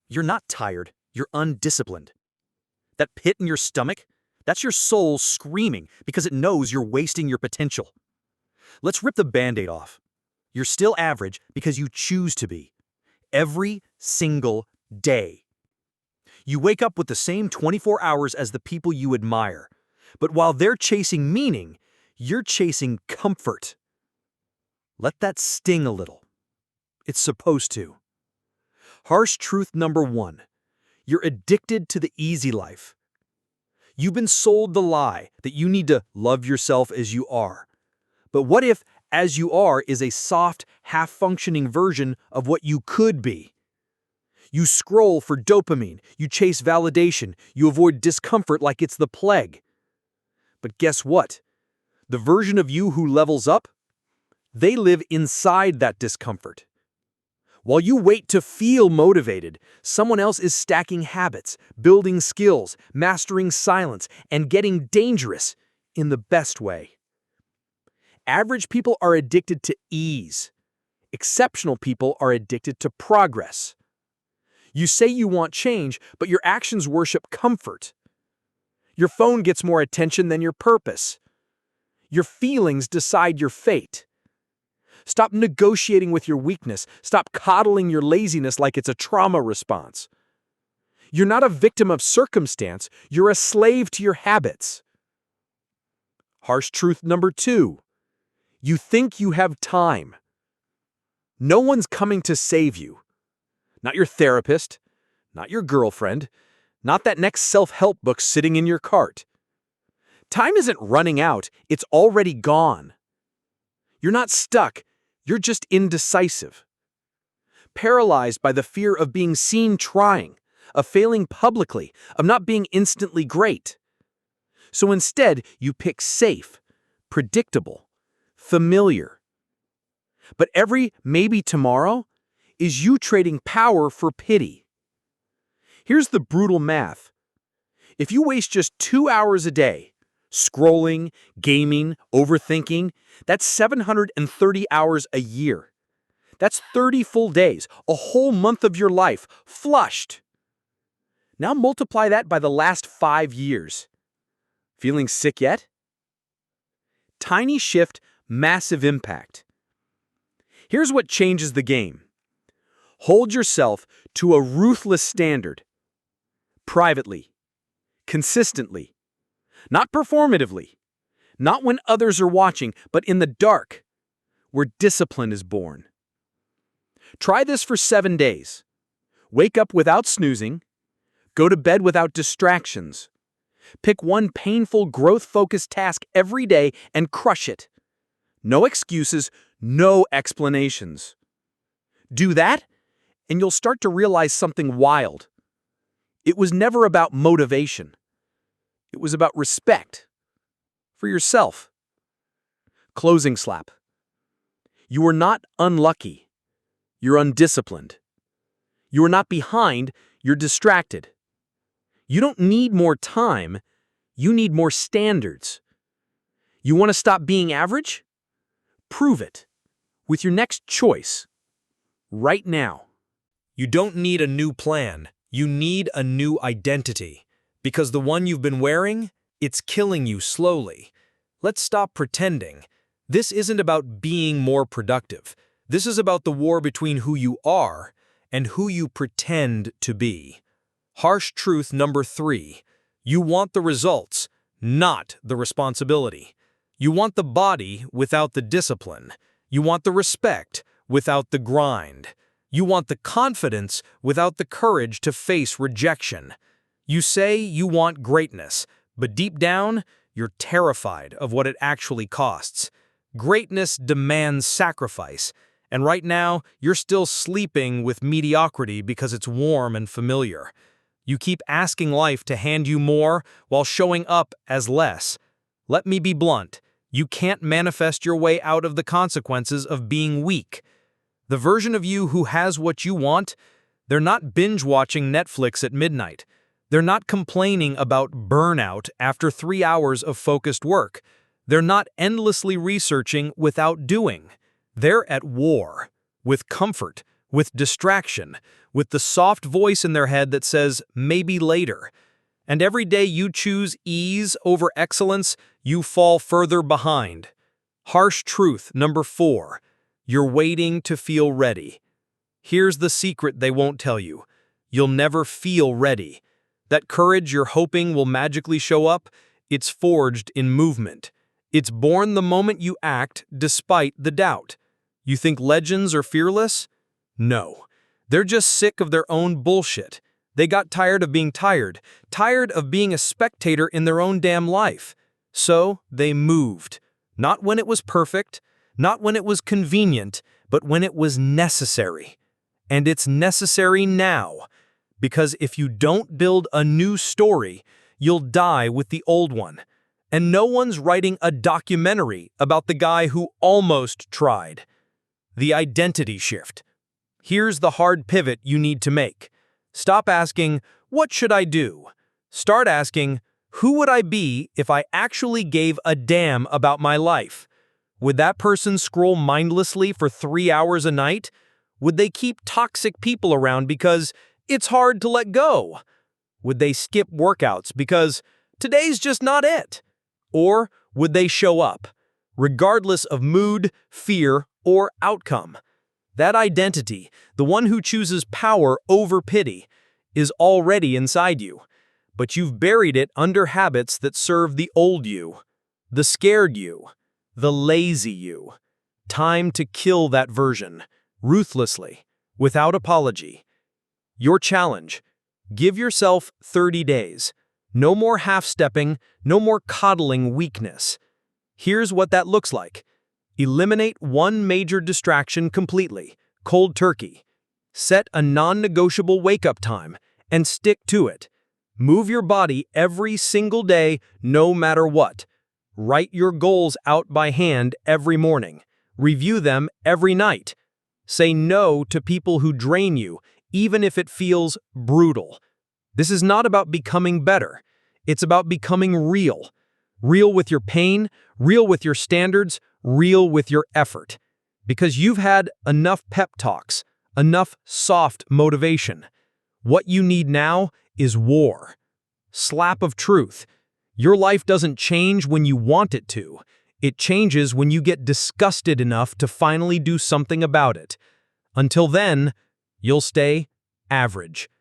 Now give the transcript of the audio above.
You're not tired, you're undisciplined. That pit in your stomach, that's your soul screaming because it knows you're wasting your potential. Let's rip the Band-Aid off. You're still average because you choose to be. Every single day. You wake up with the same 24 hours as the people you admire. But while they're chasing meaning, you're chasing comfort. Let that sting a little. It's supposed to. Harsh truth number 1. You're addicted to the easy life. You've been sold the lie that you need to love yourself as you are. But what if as you are is a soft, half-functioning version of what you could be? You scroll for dopamine, you chase validation, you avoid discomfort like it's the plague. But guess what? The version of you who levels up, they live inside that discomfort. While you wait to feel motivated, someone else is stacking habits, building skills, mastering silence, and getting dangerous in the best way. Average people are addicted to ease. Exceptional people are addicted to progress. You say you want change, but your actions worship comfort. Your phone gets more attention than your purpose. Your feelings decide your fate. Stop negotiating with your weakness. Stop coddling your laziness like it's a trauma response. You're not a victim of circumstance. You're a slave to your habits. Harsh truth number 2. You think you have time. No one's coming to save you. Not your therapist, not your girlfriend, not that next self-help book sitting in your cart. Time isn't running out, it's already gone. You're not stuck, you're just indecisive. Paralyzed by the fear of being seen trying, of failing publicly, of not being instantly great. So instead, you pick safe, predictable, familiar. But every maybe tomorrow is you trading power for pity. Here's the brutal math. If you waste just 2 hours a day, scrolling, gaming, overthinking, that's 730 hours a year. That's 30 full days, a whole month of your life, flushed. Now multiply that by the last 5 years. Feeling sick yet? Tiny shift, massive impact. Here's what changes the game. Hold yourself to a ruthless standard. Privately. Consistently. Not performatively. Not when others are watching, but in the dark, where discipline is born. Try this for 7 days. Wake up without snoozing. Go to bed without distractions. Pick one painful, growth-focused task every day and crush it. No excuses, no explanations. Do that, and you'll start to realize something wild. It was never about motivation. It was about respect for yourself. Closing slap. You are not unlucky. You're undisciplined. You are not behind, you're distracted. You don't need more time, you need more standards. You want to stop being average? Prove it with your next choice, right now. You don't need a new plan, you need a new identity. Because the one you've been wearing, it's killing you slowly. Let's stop pretending. This isn't about being more productive. This is about the war between who you are and who you pretend to be. Harsh truth number 3. You want the results, not the responsibility. You want the body without the discipline. You want the respect without the grind. You want the confidence without the courage to face rejection. You say you want greatness, but deep down, you're terrified of what it actually costs. Greatness demands sacrifice, and right now, you're still sleeping with mediocrity because it's warm and familiar. You keep asking life to hand you more while showing up as less. Let me be blunt. You can't manifest your way out of the consequences of being weak. The version of you who has what you want, they're not binge-watching Netflix at midnight. They're not complaining about burnout after 3 hours of focused work. They're not endlessly researching without doing. They're at war with comfort, with distraction, with the soft voice in their head that says, maybe later. And every day you choose ease over excellence, you fall further behind. Harsh truth number 4. You're waiting to feel ready. Here's the secret they won't tell you. You'll never feel ready. That courage you're hoping will magically show up, it's forged in movement. It's born the moment you act despite the doubt. You think legends are fearless? No. They're just sick of their own bullshit. They got tired of being tired of being a spectator in their own damn life. So they moved. Not when it was perfect, not when it was convenient, but when it was necessary. And it's necessary now. Because if you don't build a new story, you'll die with the old one. And no one's writing a documentary about the guy who almost tried. The identity shift. Here's the hard pivot you need to make. Stop asking, what should I do? Start asking, who would I be if I actually gave a damn about my life? Would that person scroll mindlessly for 3 hours a night? Would they keep toxic people around because it's hard to let go? Would they skip workouts because today's just not it? Or would they show up, regardless of mood, fear, or outcome? That identity, the one who chooses power over pity, is already inside you. But you've buried it under habits that serve the old you, the scared you, the lazy you. Time to kill that version, ruthlessly, without apology. Your challenge: give yourself 30 days. No more half-stepping, no more coddling weakness. Here's what that looks like. Eliminate one major distraction completely, cold turkey. Set a non-negotiable wake-up time and stick to it. Move your body every single day, no matter what. Write your goals out by hand every morning. Review them every night. Say no to people who drain you, even if it feels brutal. This is not about becoming better. It's about becoming real. Real with your pain, real with your standards, real with your effort. Because you've had enough pep talks, enough soft motivation. What you need now is war. Slap of truth. Your life doesn't change when you want it to. It changes when you get disgusted enough to finally do something about it. Until then, you'll stay average.